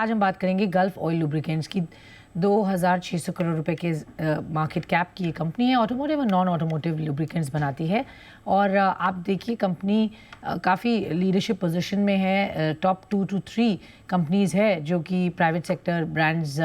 आज हम बात करेंगे गल्फ ऑयल लुब्रिकेंट्स की। 2600 करोड़ रुपए के मार्केट कैप की ये कंपनी है। ऑटोमोटिव और नॉन ऑटोमोटिव लुब्रिकेंट्स बनाती है और आप देखिए कंपनी काफ़ी लीडरशिप पोजीशन में है। टॉप 2 to 3 कंपनीज़ है जो कि प्राइवेट सेक्टर ब्रांड्स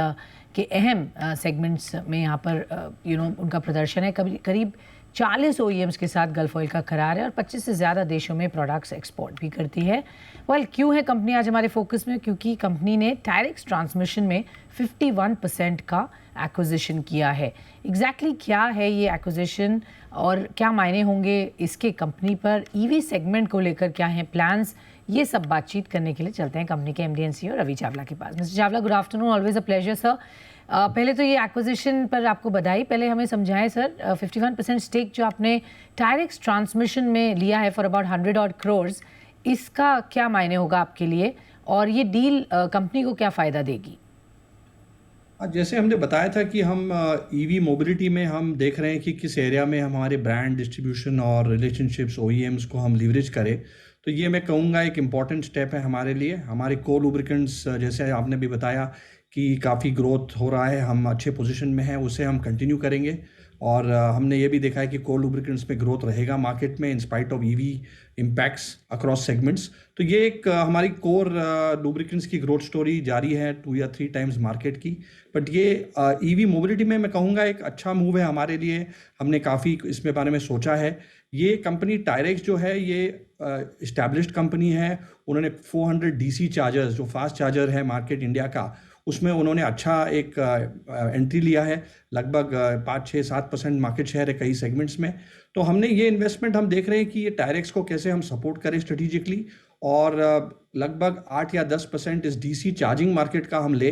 के अहम सेगमेंट्स में यहाँ पर उनका प्रदर्शन है। करीब 40 OEMs के साथ गल्फ ऑयल का करार है और 25 से ज़्यादा देशों में प्रोडक्ट्स एक्सपोर्ट भी करती है। क्यों है कंपनी आज हमारे फोकस में? क्योंकि कंपनी ने टायरेक्स ट्रांसमिशन में 51% का एक्विजिशन किया है। एग्जैक्टली क्या है ये एक्विजिशन और क्या मायने होंगे इसके कंपनी पर? ईवी सेगमेंट को लेकर क्या हैं प्लान्स? ये सब बातचीत करने के लिए चलते हैं कंपनी के MD and CEO Ravi Chawla के पास। Mister Chawla, good afternoon, always a pleasure sir. पहले तो ये एक्विजिशन पर आपको बधाई। पहले हमें समझाएं सर, 51% स्टेक जो आपने टायरेक्स ट्रांसमिशन में लिया है फॉर अबाउट 100 odd crores, इसका क्या मायने होगा आपके लिए और ये डील कंपनी को क्या फ़ायदा देगी? जैसे हमने बताया था कि हम ईवी मोबिलिटी में हम देख रहे हैं कि किस एरिया में हम हमारे ब्रांड डिस्ट्रीब्यूशन और रिलेशनशिप्स OEMs को हम लीवरेज करें। तो ये मैं कहूँगा एक इम्पॉर्टेंट स्टेप है हमारे लिए। हमारे कोर लुब्रिकेंट्स जैसे आपने भी बताया कि काफ़ी ग्रोथ हो रहा है, हम अच्छे पोजीशन में हैं, उसे हम कंटिन्यू करेंगे। और हमने ये भी देखा है कि कोर लुब्रिकेंट्स में ग्रोथ रहेगा मार्केट में इन spite of EV impacts across segments. तो ये एक हमारी कोर लुब्रिकेंट्स की ग्रोथ स्टोरी जारी है 2 या 3 times मार्केट की। बट ये ईवी मोबिलिटी में मैं कहूँगा एक अच्छा मूव है हमारे लिए। हमने काफ़ी इसमें बारे में सोचा है। ये कंपनी टायरेक्स जो है ये इस्टेब्लिश्ड कंपनी है। उन्होंने 400 DC चार्जर्स जो फास्ट चार्जर है मार्केट इंडिया का, उसमें उन्होंने अच्छा एक एंट्री लिया है। लगभग 5-6-7% मार्केट शेयर है कई सेगमेंट्स में। तो हमने ये इन्वेस्टमेंट हम देख रहे हैं कि ये टायरेक्स को कैसे हम सपोर्ट करें स्ट्रेटेजिकली, और लगभग 8 या 10% इस DC चार्जिंग मार्केट का हम ले,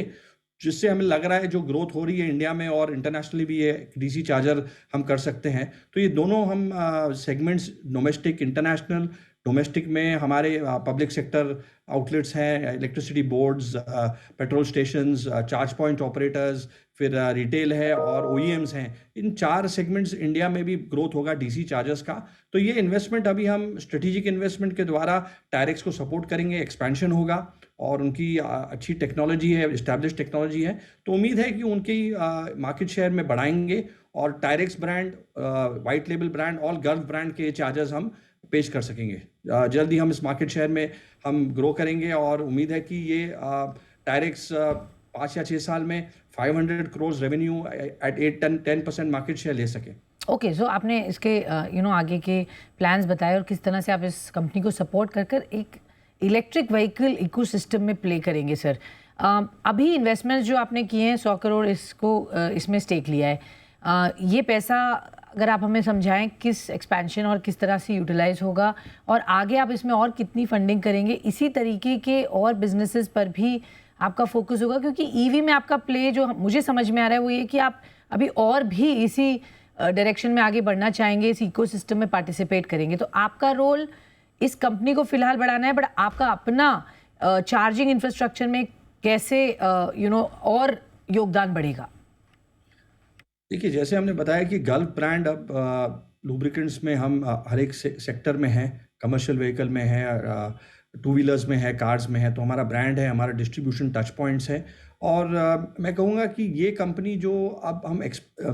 जिससे हमें लग रहा है जो ग्रोथ हो रही है इंडिया में और इंटरनेशनली भी ये DC चार्जर हम कर सकते हैं। तो ये दोनों हम सेगमेंट्स डोमेस्टिक इंटरनेशनल, डोमेस्टिक में हमारे पब्लिक सेक्टर आउटलेट्स हैं, electricity boards, petrol stations, charge point operators, फिर रिटेल है और OEMs हैं। इन 4 सेगमेंट्स इंडिया में भी ग्रोथ होगा DC चार्जर्स का। तो ये इन्वेस्टमेंट अभी हम स्ट्रेटेजिक इन्वेस्टमेंट के द्वारा टायरेक्स को सपोर्ट करेंगे, एक्सपेंशन होगा और उनकी अच्छी टेक्नोलॉजी है, इस्टेब्लिश टेक्नोलॉजी है। तो उम्मीद है कि उनकी मार्केट शेयर में बढ़ाएंगे और टायरेक्स ब्रांड, वाइट लेबल ब्रांड और गल्फ ब्रांड के चार्जर्स हम पेश कर सकेंगे। जल्दी हम इस मार्केट शेयर में हम ग्रो करेंगे और उम्मीद है कि ये टायरेक्स 5 या 6 साल में 500 crores revenue at 8-10% market share ले सके। ओके, सो आपने इसके आगे के प्लान्स बताए और किस तरह से आप इस कंपनी को सपोर्ट कर कर एक इलेक्ट्रिक व्हीकल इकोसिस्टम में प्ले करेंगे सर। अभी इन्वेस्टमेंट्स जो आपने किए हैं 100 करोड़ इसमें स्टेक लिया है, ये पैसा अगर आप हमें समझाएं किस एक्सपेंशन और किस तरह से यूटिलाइज होगा और आगे आप इसमें और कितनी फंडिंग करेंगे? इसी तरीके के और बिजनेसेस पर भी आपका फोकस होगा? क्योंकि ईवी में आपका प्ले जो मुझे समझ में आ रहा है वो ये कि आप अभी और भी इसी डायरेक्शन में आगे बढ़ना चाहेंगे, इस इकोसिस्टम में पार्टिसिपेट करेंगे। तो आपका रोल इस कंपनी को फिलहाल बढ़ाना है, बट आपका अपना चार्जिंग इंफ्रास्ट्रक्चर में कैसे और योगदान बढ़ेगा? देखिए, जैसे हमने बताया कि गल्फ ब्रांड अब लुब्रिकेंट्स में हम हर एक सेक्टर में है, कमर्शियल व्हीकल में है, 2 व्हीलर्स में है, कार्स में है। तो हमारा ब्रांड है, हमारा डिस्ट्रीब्यूशन टच पॉइंट्स है। और मैं कहूँगा कि ये कंपनी जो अब हम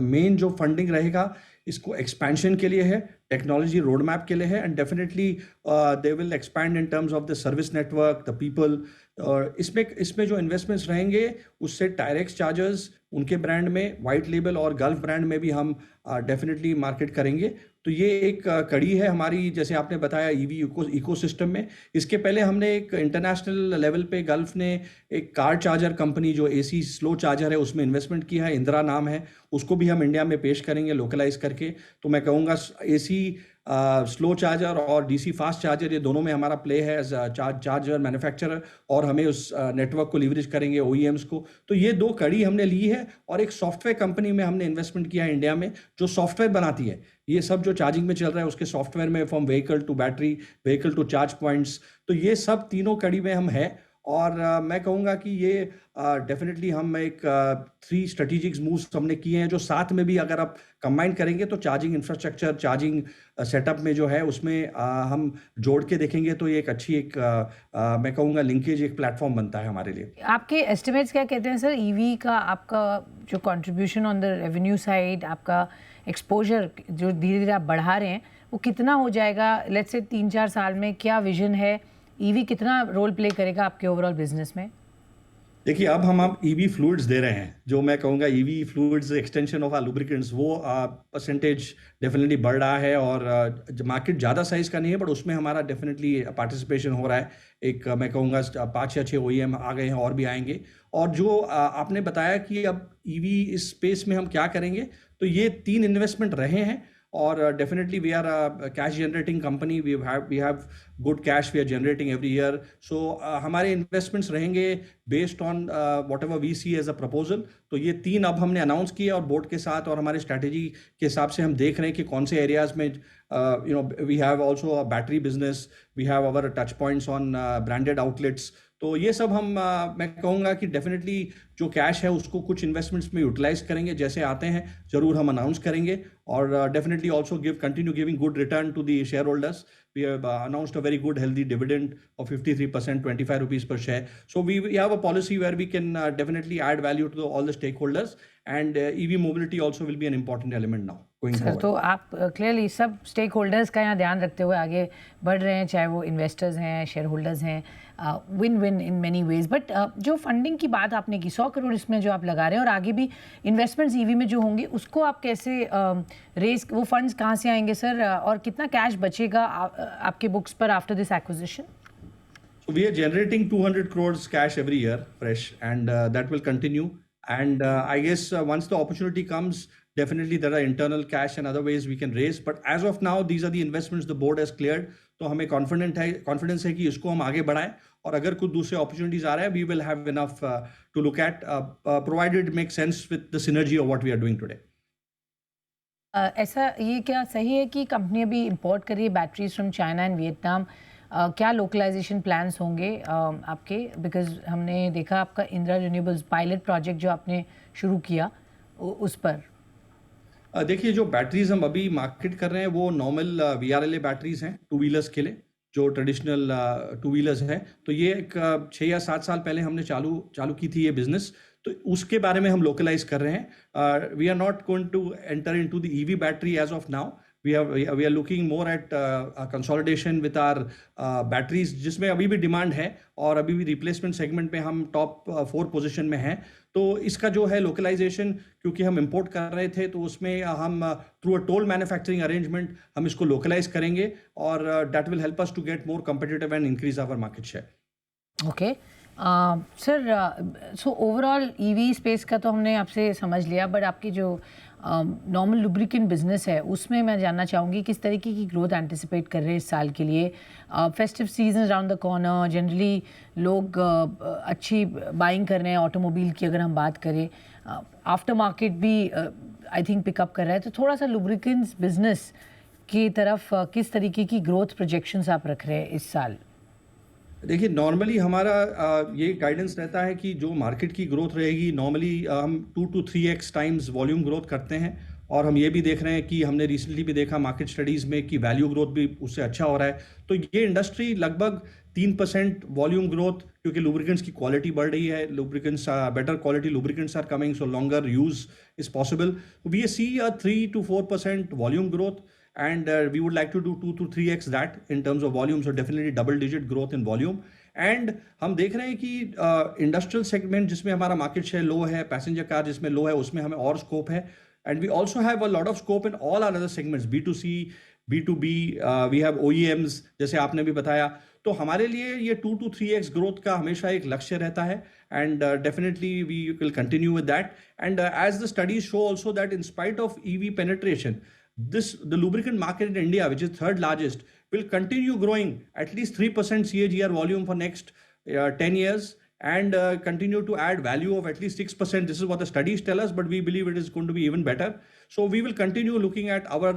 मेन जो फंडिंग रहेगा इसको एक्सपेंशन के लिए है, टेक्नोलॉजी रोड मैप के लिए है, and definitely they will expand in terms of the service network, the people. और इसमें जो इन्वेस्टमेंट्स रहेंगे उससे टायरेक्स चार्जर्स उनके ब्रांड में, वाइट लेबल और गल्फ ब्रांड में भी हम डेफिनेटली मार्केट करेंगे। तो ये एक कड़ी है हमारी, जैसे आपने बताया, ईवी इकोसिस्टम में। इसके पहले हमने एक इंटरनेशनल लेवल पे गल्फ ने एक कार चार्जर कंपनी जो AC स्लो चार्जर है उसमें इन्वेस्टमेंट किया है, इंदिरा नाम है। उसको भी हम इंडिया में पेश करेंगे लोकलाइज करके। तो मैं कहूँगा AC स्लो चार्जर और DC फास्ट चार्जर, ये दोनों में हमारा प्ले है एज चार्जर मैन्युफैक्चरर, और हमें उस नेटवर्क को लीवरेज करेंगे OEMs को। तो ये 2 कड़ी हमने ली है। और एक सॉफ्टवेयर कंपनी में हमने इन्वेस्टमेंट किया है इंडिया में जो सॉफ्टवेयर बनाती है। ये सब जो चार्जिंग में चल रहा है उसके सॉफ्टवेयर में, from vehicle to battery, vehicle to charge points. तो ये सब तीनों कड़ी में हम है और मैं कहूँगा कि ये डेफिनेटली हम एक 3 स्ट्रेटेजिक मूव्स हमने किए हैं, जो साथ में भी अगर आप कंबाइन करेंगे तो चार्जिंग इंफ्रास्ट्रक्चर, चार्जिंग सेटअप में जो है उसमें हम जोड़ के देखेंगे तो ये एक अच्छी मैं कहूँगा लिंकेज, एक प्लेटफॉर्म बनता है हमारे लिए। आपके एस्टिमेट्स क्या कहते हैं सर, ईवी का आपका जो contribution on the revenue side, आपका एक्सपोजर जो धीरे धीरे आप बढ़ा रहे हैं, वो कितना हो जाएगा लेट्स से 3-4 साल में? क्या विजन है? ईवी कितना रोल प्ले करेगा आपके ओवरऑल बिजनेस में? देखिए, अब हम आप ईवी फ्लूइड्स दे रहे हैं, जो मैं कहूँगा EV fluids extension of our lubricants, वो परसेंटेज डेफिनेटली बढ़ रहा है। और मार्केट ज़्यादा साइज़ का नहीं है, बट उसमें हमारा डेफिनेटली पार्टिसिपेशन हो रहा है। एक मैं कहूँगा 5 या 6 ओईएम आ गए हैं और भी आएंगे। और जो आपने बताया कि अब ईवी इस स्पेस में हम क्या करेंगे, तो ये 3 इन्वेस्टमेंट रहे हैं। और definitely we are a cash generating company, we have good cash we are generating every year. So हमारे इन्वेस्टमेंट्स रहेंगे based on whatever we see as a proposal. तो ये 3 अब हमने अनाउंस किए और बोर्ड के साथ और हमारे स्ट्रैटेजी के हिसाब से हम देख रहे हैं कि कौन से एरियाज में we have also a battery business, we have our touch points on branded outlets. तो ये सब हम मैं कहूँगा कि डेफिनेटली जो कैश है उसको कुछ इन्वेस्टमेंट्स में यूटिलाइज करेंगे, जैसे आते हैं ज़रूर हम अनाउंस करेंगे। और definitely also continue giving good return to the share holders. We have announced a very good healthy dividend of 53%, 25 rupees per share. So we have a policy where we can definitely add value to all the stakeholders, and EV mobility also will be an important element now going sir forward. तो आप clearly सब stake holders का यहाँ ध्यान रखते हुए आगे बढ़ रहे हैं, चाहे वो इन्वेस्टर्स हैं, शेयर होल्डर्स हैं, win win in many ways. But जो फंडिंग की बात आपने की 100 करोड़ इसमें जो आप लगा रहे हैं, और आगे भी इन्वेस्टमेंट्स ईवी में जो होंगे उसको आप कैसे रेज, वो फंड्स कहाँ से आएंगे सर, और कितना कैश बचेगा आपके बुक्स पर after this acquisition? So we are generating 200 crores cash every year, fresh, and that will continue. And I guess once the opportunity comes, definitely there are internal cash and other ways we can raise. But as of now, these are the investments the board has cleared. तो हमें confidence है कि इसको हम आगे बढ़ाएं, और अगर कुछ दूसरे अपॉर्चुनिटीज आ रहे हैं, we will have enough to look at, provided it makes sense with the synergy of what we are doing today. ऐसा ये क्या सही है कि कंपनी अभी इंपोर्ट कर रही है batteries from China and Vietnam? क्या लोकलाइजेशन प्लान्स होंगे आपके? बिकॉज हमने देखा आपका इंदिरा रिन्यूएबल्स पायलट प्रोजेक्ट जो आपने शुरू किया उस पर। देखिए, जो बैटरीज हम अभी मार्केट कर रहे हैं वो नॉर्मल VRLA बैटरीज हैं, 2 व्हीलर्स के लिए, जो ट्रेडिशनल 2 व्हीलर्स हैं। तो ये एक 6 या 7 साल पहले हमने चालू की थी ये बिजनेस। तो उसके बारे में हम लोकलाइज कर रहे हैं। We are not going to enter into the EV battery as of now. we are looking more at consolidation with our batteries, जिसमें अभी भी डिमांड है, और अभी भी रिप्लेसमेंट सेगमेंट में हम टॉप 4 पोजीशन में हैं। तो इसका जो है लोकलाइजेशन, क्योंकि हम इंपोर्ट कर रहे थे, तो उसमें हम through a toll manufacturing arrangement हम इसको लोकलाइज करेंगे, और that will help us to get more competitive and increase our market share. Okay sir, so overall EV space का तो हमने आपसे समझ लिया, बट आपकी जो नॉर्मल लुब्रिकेंट बिजनेस है उसमें मैं जानना चाहूँगी किस तरीके की ग्रोथ एंटिसिपेट कर रहे हैं इस साल के लिए? Festive season around the corner, generally लोग अच्छी बाइंग कर रहे हैं ऑटोमोबाइल की, अगर हम बात करें आफ्टर मार्केट भी आई थिंक पिकअप कर रहा है। तो थोड़ा सा लुब्रिकेंट्स बिजनेस की तरफ किस तरीके की ग्रोथ प्रोजेक्शंस आप रख रहे हैं इस साल? देखिए, नॉर्मली हमारा ये गाइडेंस रहता है कि जो मार्केट की ग्रोथ रहेगी, नॉर्मली हम 2 to 3x times volume growth करते हैं। और हम ये भी देख रहे हैं कि हमने रिसेंटली भी देखा मार्केट स्टडीज़ में कि वैल्यू ग्रोथ भी उससे अच्छा हो रहा है। तो ये इंडस्ट्री लगभग 3% वॉल्यूम ग्रोथ, क्योंकि लुब्रिकेंट्स की क्वालिटी बढ़ रही है, lubricants better quality lubricants are coming, so longer use is possible. We see a 3 to 4% volume growth, and we would like to do 2 to 3x that in terms of volume, so definitely double digit growth in volume. And हम देख रहे हैं कि industrial segment जिसमें हमारा market share लो है, passenger car जिसमें लो है, उसमें हमें और स्कोप है। And we also have a lot of scope in all our other segments, B2C, B2B, we have OEMs, जैसे आपने भी बताया। तो हमारे लिए ये 2 to 3x ग्रोथ का हमेशा एक लक्ष्य रहता है, and definitely we will continue with that. And as the studies show also that in spite of EV penetration, the lubricant market in India, which is third largest, will continue growing at least 3% CAGR volume for next 10 years, and continue to add value of at least 6%. This is what the studies tell us, but we believe it is going to be even better. So we will continue looking at our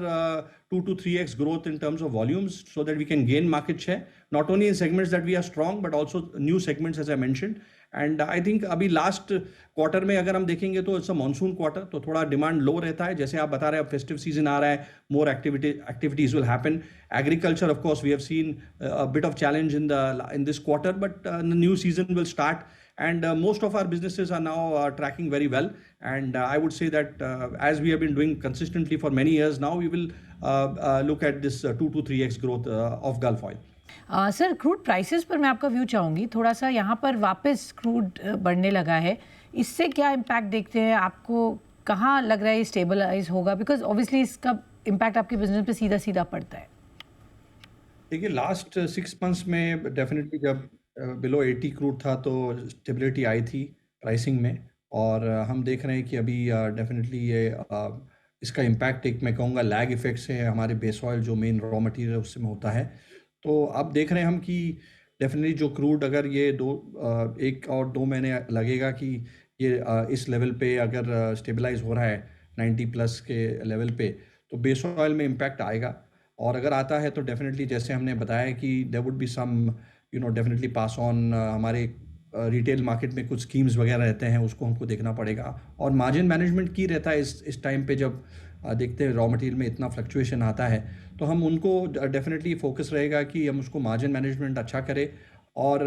2 to 3x growth in terms of volumes so that we can gain market share, not only in segments that we are strong, but also new segments, as I mentioned. And I think अभी last quarter में अगर हम देखेंगे तो it's a monsoon quarter, तो थोड़ा demand लो रहता है, जैसे आप बता रहे हैं फेस्टिव सीजन आ रहा है, more activities will happen. Agriculture of course we have seen a bit of challenge in this quarter, but new season will start and most of our businesses are now tracking very well, and I would say that as we have been doing consistently for many years now, we will look at this 2 to 3x growth of Gulf Oil. Sir crude prices पर मैं आपका view चाहूँगी थोड़ा सा. यहाँ पर वापस crude बढ़ने लगा है, इससे क्या इम्पैक्ट देखते हैं? आपको कहाँ लग रहा है ये स्टेबलाइज होगा? बिकॉज ऑब्वियसली इसका इम्पैक्ट आपके बिजनेस पे सीधा सीधा पड़ता है. देखिए लास्ट 6 मंथ्स में डेफिनेटली जब बिलो 80 क्रूड था तो स्टेबिलिटी आई थी प्राइसिंग में, और हम देख रहे हैं कि अभी डेफिनेटली ये इसका इम्पैक्ट एक मैं कहूँगा लैग इफेक्ट से हमारे बेस ऑयल जो मेन रॉ मटेरियल उसमें होता है. तो अब देख रहे हैं हम कि डेफिनेटली जो क्रूड अगर ये 1 और 2 महीने लगेगा कि ये इस लेवल पे अगर स्टेबलाइज हो रहा है 90+ के लेवल पे, तो बेस ऑयल में इम्पैक्ट आएगा. और अगर आता है तो डेफिनेटली जैसे हमने बताया कि there would be some definitely pass on. हमारे रिटेल मार्केट में कुछ स्कीम्स वगैरह रहते हैं, उसको हमको देखना पड़ेगा. और मार्जिन मैनेजमेंट की रहता है इस टाइम पे जब देखते हैं रॉ मटेरियल में इतना फ्लक्चुएशन आता है, तो हम उनको डेफिनेटली फोकस रहेगा कि हम उसको मार्जिन मैनेजमेंट अच्छा करें. और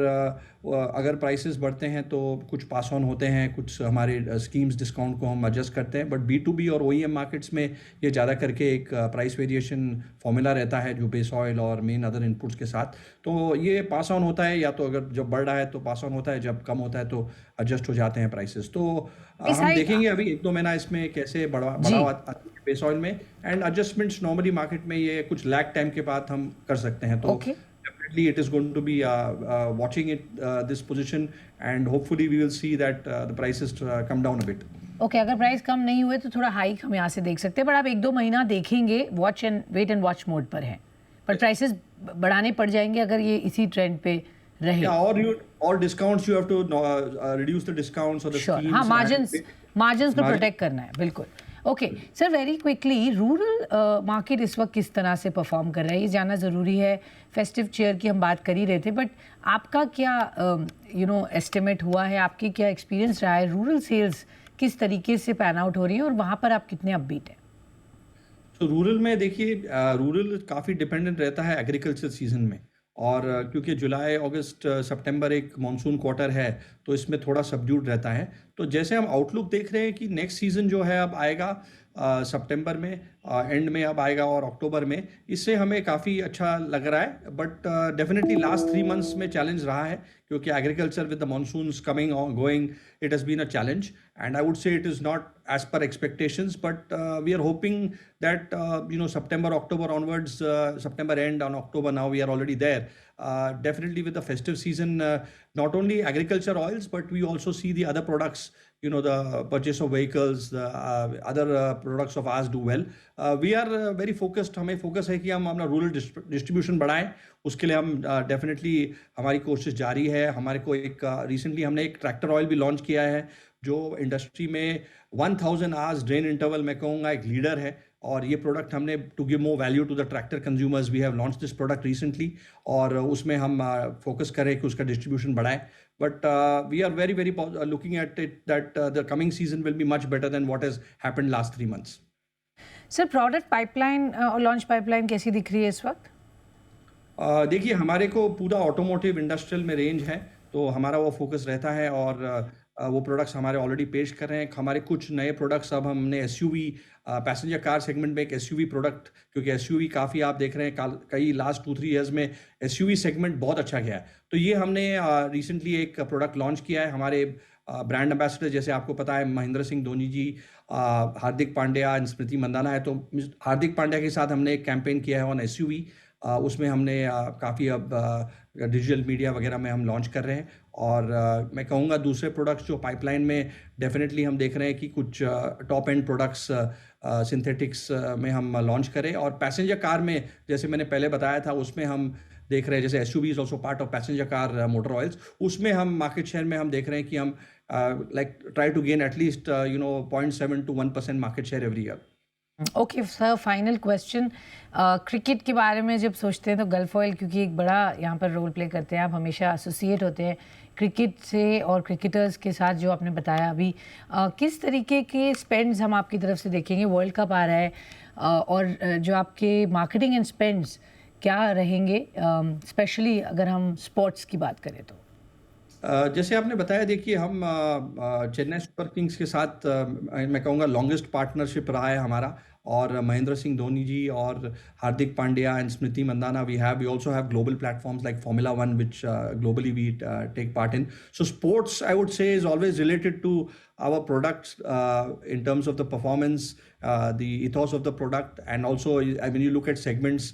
अगर प्राइसेस बढ़ते हैं तो कुछ पास ऑन होते हैं, कुछ हमारे स्कीम्स डिस्काउंट को हम एडजस्ट करते हैं. बट B2B और OEM मार्केट्स में ये ज़्यादा करके एक प्राइस वेरिएशन फॉर्मूला रहता है जो बेस ऑयल और मेन अदर इनपुट्स के साथ. तो ये पास ऑन होता है, या तो अगर जब बढ़ रहा है तो पास ऑन होता है, जब कम होता है तो एडजस्ट हो जाते हैं प्राइसेस. तो हम देखेंगे अभी 1-2 महीना इसमें कैसे बढ़ावा बेस ऑयल में, एंड एडजस्टमेंट्स नॉर्मली मार्केट में ये कुछ लैग टाइम के बाद हम कर सकते हैं. तो definitely it is going to be watching this position, and hopefully we will see that the prices come down a bit. Okay, अगर प्राइस कम नहीं हुए तो थोड़ा हाइक हम यहाँ से देख सकते हैं, पर आप 1-2 महीना देखेंगे, वेट एंड वॉच मोड पर हैं, पर प्राइसेस बढ़ाने पड़ जाएंगे अगर ये इसी ट्रेंड पे रहे. और discounts you have to reduce the discounts और द स्कीम्स. हाँ, मार्जिन्स को प्रोटेक्ट करना है, बिल्कुल. Okay sir, very quickly, rural market इस वक्त किस तरह से परफॉर्म कर रहा है, ये जानना ज़रूरी है. फेस्टिव चेयर की हम बात कर ही रहे थे, बट आपका क्या एस्टिमेट हुआ है, आपकी क्या एक्सपीरियंस रहा है, रूरल सेल्स किस तरीके से पैन आउट हो रही है और वहाँ पर आप कितने अपबीट हैं? तो रूरल में देखिए, रूरल काफ़ी डिपेंडेंट रहता है एग्रीकल्चर सीजन में, और क्योंकि जुलाई अगस्त सितंबर एक मानसून क्वार्टर है, तो इसमें थोड़ा सबड्यूड रहता है. तो जैसे हम आउटलुक देख रहे हैं कि नेक्स्ट सीज़न जो है अब आएगा सितंबर में एंड में अब आएगा, और अक्टूबर में, इससे हमें काफ़ी अच्छा लग रहा है. बट डेफिनेटली लास्ट 3 मंथ्स में चैलेंज रहा है, क्योंकि agriculture with the monsoons coming going, it has been a challenge, and I would say it is not as per expectations, but we are hoping that September, October onwards, September end on October, now we are already there, definitely with the festive season, not only agriculture oils, but we also see the other products, the purchase of vehicles, the other products of ours do well. We are very focused. हमें focus है कि हम अपना rural distribution बढ़ाएं. उसके लिए हम definitely हमारी कोशिश जारी है. हमारे को एक रिसेंटली हमने एक ट्रैक्टर ऑयल भी लॉन्च किया है, जो इंडस्ट्री में 1000 आवर्स ड्रेन इंटरवल मैं कहूँगा एक लीडर है. और ये प्रोडक्ट हमने to give more value to the tractor consumers, we have launch this product recently, और उसमें हम फोकस करें कि उसका डिस्ट्रीब्यूशन बढ़ाएं. But we are very very looking at it that the coming season will be much better than what has happened last 3 months. Sir, product pipeline और launch pipeline कैसी दिख रही है इस वक्त? देखिए, हमारे को पूरा ऑटोमोटिव इंडस्ट्रियल में रेंज है, तो हमारा वो फोकस रहता है, और वो प्रोडक्ट्स हमारे ऑलरेडी पेश कर रहे हैं. हमारे कुछ नए प्रोडक्ट्स अब हमने SUV पैसेंजर कार सेगमेंट में एक SUV प्रोडक्ट, क्योंकि SUV काफ़ी आप देख रहे हैं कई लास्ट 2-3 ईयर्स में SUV सेगमेंट बहुत अच्छा गया है. तो ये हमने रिसेंटली एक प्रोडक्ट लॉन्च किया है. हमारे ब्रांड एम्बेसडर जैसे आपको पता है महेंद्र सिंह धोनी जी, हार्दिक पांड्या, स्मृति मंदाना है. तो हार्दिक पांड्या के साथ हमने एक कैंपेन किया है ऑन SUV. उसमें हमने काफ़ी अब डिजिटल मीडिया वगैरह में हम लॉन्च कर रहे हैं. और मैं कहूँगा दूसरे प्रोडक्ट्स जो पाइपलाइन में डेफिनेटली हम देख रहे हैं कि कुछ टॉप एंड प्रोडक्ट्स सिंथेटिक्स में हम लॉन्च करें. और पैसेंजर कार में जैसे मैंने पहले बताया था, उसमें हम देख रहे हैं जैसे SUV is also part of passenger car motor oils, उसमें हम मार्केट शेयर में हम देख रहे हैं कि हम try to gain at least 0.7 to 1% market share every year. Okay sir, final question. Cricket के बारे में जब सोचते हैं तो गल्फ ऑयल क्योंकि एक बड़ा यहाँ पर रोल प्ले करते हैं, आप हमेशा एसोसिएट होते हैं क्रिकेट से और क्रिकेटर्स के साथ, जो आपने बताया अभी किस तरीके के स्पेंड्स हम आपकी तरफ से देखेंगे? वर्ल्ड कप आ रहा है और जो आपके मार्केटिंग एंड स्पेंड्स क्या रहेंगे, स्पेशली अगर हम स्पोर्ट्स की बात करें तो? जैसे आपने बताया, देखिए हम चेन्नई सुपर किंग्स के साथ मैं कहूँगा लॉन्गेस्ट पार्टनरशिप रहा है हमारा, और महेंद्र सिंह धोनी जी और Hardik Pandya and Smriti Mandhana we also have global platforms like Formula 1 which globally we take part in. So sports, I would say, is always related to our products in terms of the performance, the ethos of the product, and also when you look at segments,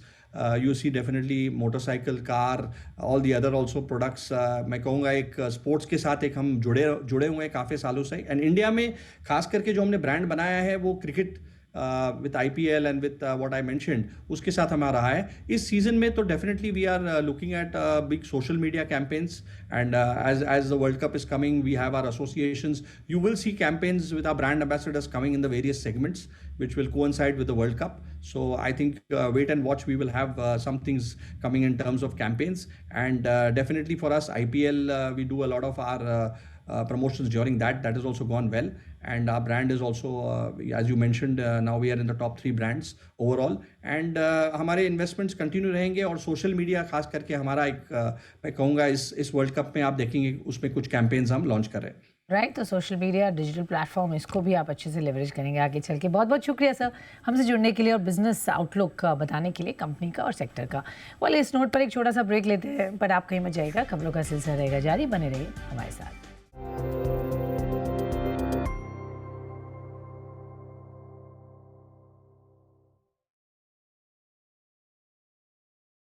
you see definitely motorcycle, car, all the other also products. मैं कहूँगा एक sports के साथ एक हम जुड़े हुए हैं काफ़ी सालों से, एंड इंडिया में खास करके जो हमने ब्रांड बनाया है वो cricket with IPL and with what I mentioned उसके साथ हमारा रहा है। इस सीजन में तो definitely we are looking at big social media campaigns, and as the World Cup is coming, we have our associations. You will see campaigns with our brand ambassadors coming in the various segments which will coincide with the World Cup. So I think wait and watch, we will have some things coming in terms of campaigns, and definitely for us IPL, we do a lot of our promotions during that has also gone well, and our brand is also as you mentioned, now we are in the top 3 brands overall, and हमारे investments continue रहेंगे, और social media खास करके हमारा एक मैं कहूँगा इस वर्ल्ड कप में आप देखेंगे उसमें कुछ कैंपेन्स हम लॉन्च कर रहे हैं। राइट, तो सोशल मीडिया, डिजिटल प्लेटफॉर्म, इसको भी आप अच्छे से लेवरेज करेंगे आगे चल के। बहुत बहुत शुक्रिया सर हमसे जुड़ने के लिए और बिजनेस आउटलुक बताने के लिए कंपनी का और सेक्टर का। इस नोट पर एक छोटा सा ब्रेक लेते हैं, पर आप कहीं मत जाइएगा, खबरों का सिलसिला रहेगा जारी, बने रहिए हमारे साथ।